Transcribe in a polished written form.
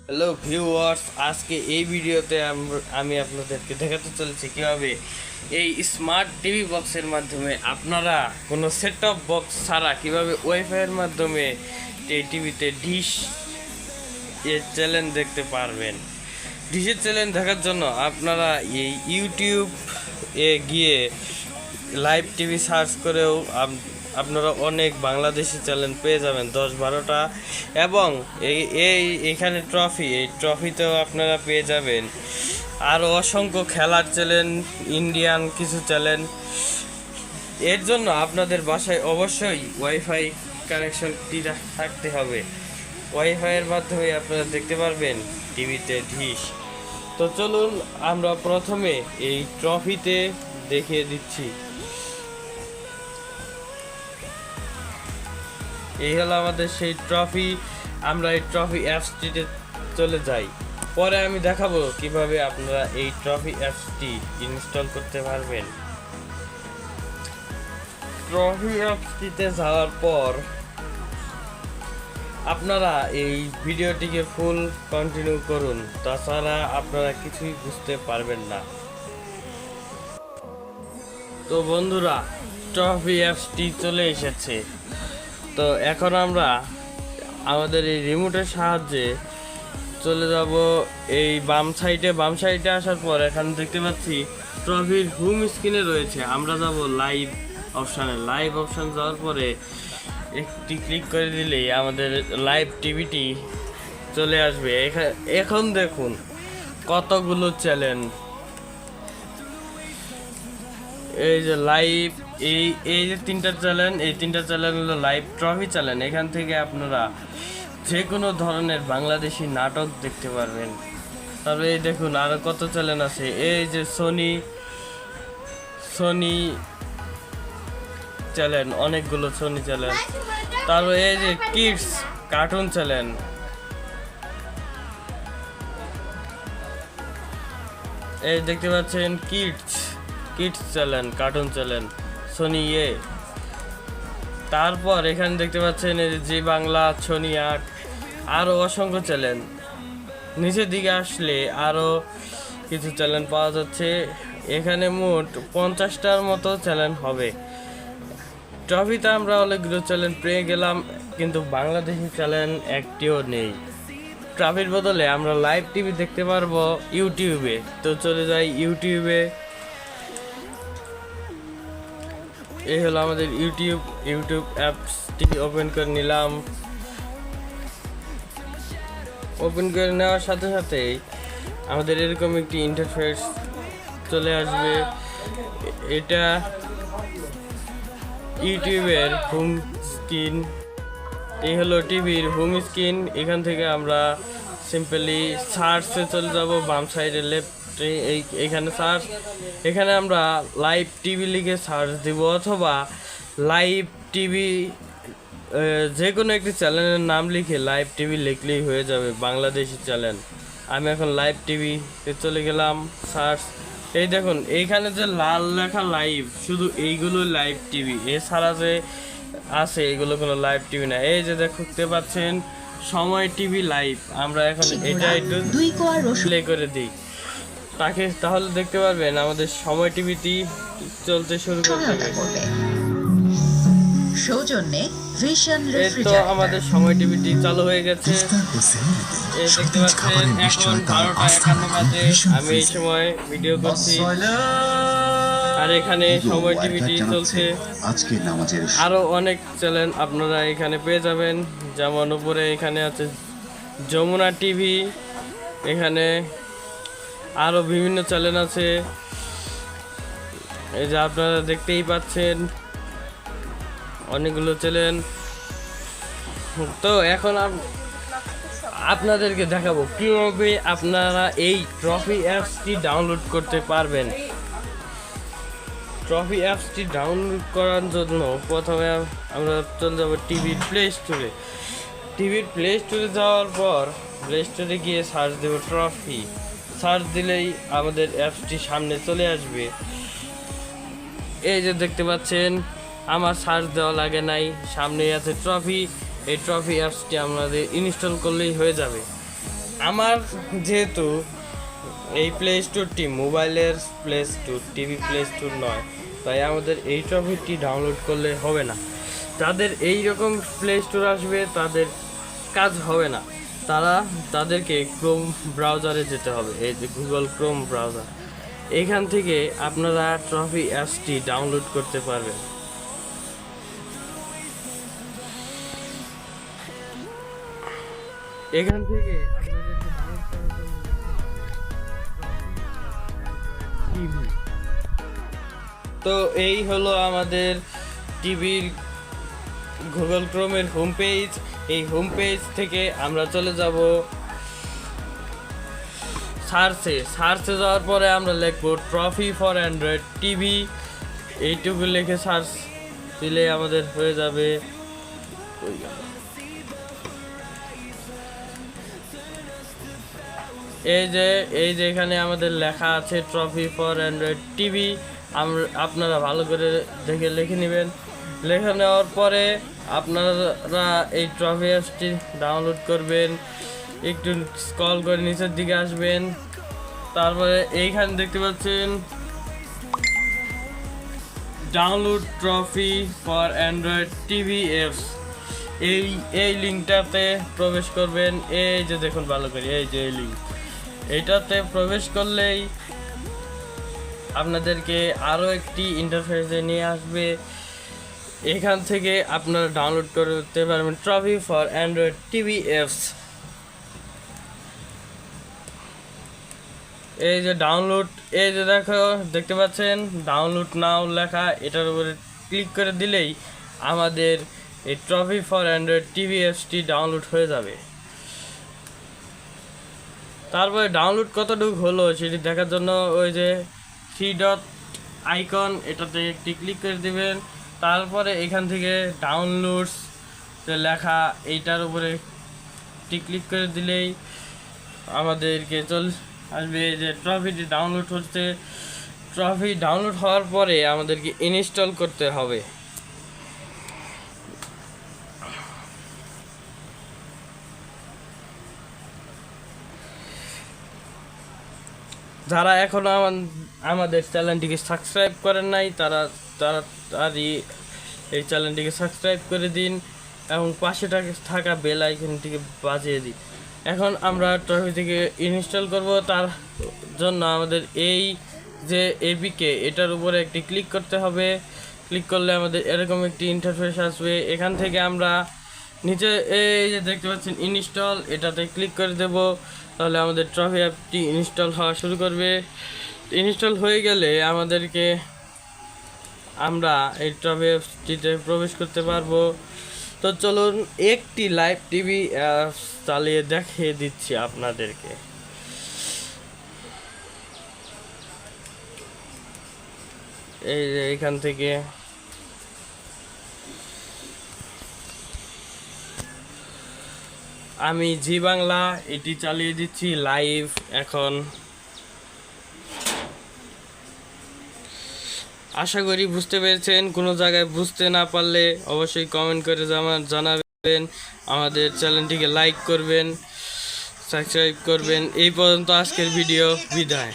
Hello viewers, আজকে এই ভিডিওতে আমি আপনাদেরকে দেখাতে চলেছি কীভাবে এই স্মার্ট টিভি বক্সের মাধ্যমে আপনারা কোনো সেট টপ বক্স ছাড়া কীভাবে ওয়াইফাইয়ের মাধ্যমে এই টিভিতে ডিশ এর চ্যানেল দেখতে পারবেন। ডিশের চ্যানেল দেখার জন্য আপনারা এই ইউটিউব এ গিয়ে লাইভ টিভি সার্চ করেও আপনারা অনেক বাংলাদেশি চ্যানেল পেয়ে যাবেন 10-12টা, এবং এইখানে এই ট্রফিতেও আপনারা পেয়ে যাবেন আরও অসংখ্য খেলার চ্যানেল, ইন্ডিয়ান কিছু চ্যানেল। এর জন্য আপনাদের বাসায় অবশ্যই ওয়াইফাই কানেকশনটি থাকতে হবে। ওয়াইফাইয়ের মাধ্যমে আপনারা দেখতে পারবেন টিভিতে ডিশ। তো চলুন আমরা প্রথমে এই ট্রফিতে দেখিয়ে দিচ্ছি। এই হলো আমাদের সেই ট্রফি। আমরা এই ট্রফি অ্যাপসটিতে চলে যাই, পরে আমি দেখাবো কিভাবে আপনারা এই ট্রফি অ্যাপসটি ইনস্টল করতে পারবেন। ট্রফি অ্যাপসটিতে যাওয়ার পর আপনারা এই ভিডিওটিকে ফুল কন্টিনিউ করুন, তাছাড়া আপনারা কিছুই বুঝতে পারবেন না। তো বন্ধুরা, ট্রফি অ্যাপসটি চলে এসেছে। তো এখন আমরা আমাদের এই রিমোটের সাহায্যে চলে যাব এই বাম সাইডে আসার পর এখানে দেখতে পাচ্ছি ট্রফির হোম স্ক্রিনে রয়েছে। আমরা যাব লাইভ অপশান যাওয়ার পরে একটি ক্লিক করে দিলেই আমাদের লাইভ টিভিটি চলে আসবে। এখন দেখুন কতগুলো চ্যানেল। এই যে লাইভ, এই যে তিনটা চ্যানেল হলো লাইভ ট্রফি চ্যানেল। এখান থেকে আপনারা যে কোনো ধরনের বাংলাদেশি নাটক দেখতে পারবেন। তারপরে এই দেখুন আরো কত চ্যানেল আছে। এই যে সোনি চ্যানেল, অনেকগুলো সোনি চ্যানেল। তারপরে এই যে কিডস কার্টুন চ্যানেল, এই দেখতে পাচ্ছেন kids channel, cartoon channel Sony এ। তারপর এখানে দেখতে পাচ্ছেন এই যে বাংলা, সোনি 8, আরও অসংখ্য চ্যানেল। নিচের দিকে আসলে আরও কিছু চ্যানেল পাওয়া যাচ্ছে। এখানে মোট 50টার মতো চ্যানেল হবে। ট্রফিতে আমরা অনেকগুলো চ্যানেল পেয়ে গেলাম, কিন্তু বাংলাদেশি চ্যানেল একটিও নেই। ট্রফির বদলে আমরা লাইভ টিভি দেখতে পারবো ইউটিউবে। তো চলে যাই ইউটিউবে। এই হলো আমাদের ইউটিউব অ্যাপসটি ওপেন করে নিলাম। ওপেন করে নেওয়ার সাথে সাথেই আমাদের এরকম একটি ইন্টারফেস চলে আসবে। এটা ইউটিউবের হোম স্ক্রিন। এই হলো টিভির হোম স্ক্রিন। এখান থেকে আমরা সিম্পলি সার্চে চলে যাব। বাম সাইডে লেফটে এখানে আমরা লাইভ টিভি লিখে সার্চ দিব, অথবা লাইভ টিভি যে কোনো একটি চ্যানেলের নাম লিখে লাইভ টিভি লিখলেই হয়ে যাবে বাংলাদেশি চ্যানেল। আমি এখন লাইভ টিভিতে চলে গেলাম, সার্চ। এই দেখুন এইখানে যে লাল লেখা লাইভ, শুধু এইগুলো লাইভ টিভি, এছাড়া যে আছে এগুলো কোনো লাইভ টিভি না। এই যে দেখতে পাচ্ছেন সময় টিভি লাইভ। আমরা এখন এটা একটু প্লে করে দিই, তাহলে দেখতে পারবেন আমাদের সময় টিভিটি চলতে শুরু করতে হবে। সৌজন্যে ভিশন তো আমাদের সময় টিভিটি চালু হয়ে গেছে। এই দেখতে পাচ্ছেন এখন 12টা 51 বাজে। আমি এই সময় ভিডিও করছি, আর এখানে সময় টিভিটি চলছে। আরো অনেক চ্যানেল আপনারা এখানে পেয়ে যাবেন, যেমন উপরে এখানে আছে যমুনা টিভি। এখানে আরো বিভিন্ন চ্যানেল আছে, এই যে আপনারা দেখতেই পাচ্ছেন অনেকগুলো চ্যানেল। তো এখন আপনাদেরকে দেখাবো কিভাবে আপনারা এই ট্রফি অ্যাপসটি ডাউনলোড করতে পারবেন। ট্রফি অ্যাপসটি ডাউনলোড করার জন্য প্রথমে আমরা চলে যাব টিভির প্লে স্টোরে। যাওয়ার পর প্লে স্টোরে গিয়ে সার্চ দেব ট্রফি। সার্চ দিলেই আমাদের অ্যাপসটি সামনে চলে আসবে। এই যে দেখতে পাচ্ছেন আমার সার্চ দেওয়া লাগে নাই, সামনেই আছে ট্রফি। এই ট্রফি অ্যাপসটি আমাদের ইনস্টল করলেই হয়ে যাবে। আমার যেহেতু এই প্লে স্টোরটি মোবাইলের play store, TV play store নয়, তাই আমাদের এই ট্রফিটি ডাউনলোড করলে হবে না। যাদের এই রকম প্লে স্টোর আসবে তাদের কাজ হবে না, তাদেরকে ক্রোম ব্রাউজারে যেতে হবে। এই যে গুগল ক্রোম ব্রাউজার, এখান থেকে আপনারা ট্রফি অ্যাপসটি ডাউনলোড করতে পারবেন। এখান থেকে আপনাদেরকে ডাউনলোড করার জন্য টিভি। তো এই হলো আমাদের টিভির গুগল ক্রোমের হোম পেজ। এই হোম পেজ থেকে আমরা চলে যাব সার্চে যাওয়ার পরে আমরা লিখবো ট্রফি ফর অ্যান্ড্রয়েড টিভি। এইটুকু লিখে সার্চ দিলে আমাদের হয়ে যাবে। এই যে এখানে আমাদের লেখা আছে ট্রফি ফর অ্যান্ড্রয়েড টিভি। আপনারা ভালো করে দেখে লিখে নেবেন। লিখে নেওয়ার পরে আপনারা এই ট্রফি অ্যাপসটি ডাউনলোড করবেন। একটু স্ক্রল করে নিচের দিকে আসবেন, তারপরে এইখানে দেখতে পাচ্ছেন download trophy for Android TV apps. এই লিঙ্কটাতে প্রবেশ করবেন। এই যে দেখুন ভালো করে, এই যে এই লিঙ্ক, এইটাতে প্রবেশ করলেই আপনাদেরকে আরও একটি ইন্টারফেসে নিয়ে আসবে। এখান থেকে আপনারা ডাউনলোড করতে পারবেন trophy for Android TV apps. এই যে ডাউনলোড, এই যে দেখতে পাচ্ছেন ডাউনলোড নাও লেখা, এটার উপরে ক্লিক করে দিলেই আমাদের এই ট্রফি ফর অ্যান্ড্রয়েড টিভি অ্যাপসটি ডাউনলোড হয়ে যাবে। তারপরে ডাউনলোড কতটুকু হলো সেটি দেখার জন্য ওই যে 3 ডট আইকন, এটাতে একটি ক্লিক করে দিবেন। তারপরে এখান থেকে ডাউনলোডস লেখা, এইটার উপরে একটি ক্লিক করে দিলেই আমাদেরকে আসবে যে ট্রফিটি ডাউনলোড হচ্ছে। ট্রফি ডাউনলোড হওয়ার পরে আমাদেরকে ইনস্টল করতে হবে। যারা এখনো আমাদের চ্যানেলটিকে সাবস্ক্রাইব করেন নাই তাড়াতাড়ি এই চ্যানেলটিকে সাবস্ক্রাইব করে দিন এবং পাশে থাকা বেল আইকনটিকে বাজিয়ে দিন। এখন আমরা ট্রফি থেকে ইনস্টল করব। তার জন্য আমাদের এই যে এপিকে, এটার উপরে একটি ক্লিক করতে হবে। ক্লিক করলে আমাদের এরকম একটি ইন্টারফেস আসবে। এখান থেকে আমরা নিচে এই যে দেখতে পাচ্ছেন ইনস্টল, এটাতে ক্লিক করে দেব। তাহলে আমাদের ট্রফি অ্যাপটি ইনস্টল হওয়া শুরু করবে। ইনস্টল হয়ে গেলে আমরা এই ট্রফি অ্যাপটিতে প্রবেশ করতে পারবো। তো চলুন একটি লাইভ টিভি অ্যাপস চালিয়ে দেখিয়ে দিচ্ছি আপনাদেরকে। এই যে এখান থেকে আমি জি বাংলা এটি চালিয়ে দিচ্ছি লাইভ। এখন আশা করি বুঝতে পেরেছেন। কোনো জায়গায় বুঝতে না পারলে অবশ্যই কমেন্ট করে জানাবেন। আমাদের চ্যানেলটিকে লাইক করবেন, সাবস্ক্রাইব করবেন। এই পর্যন্ত আজকের ভিডিও, বিদায়।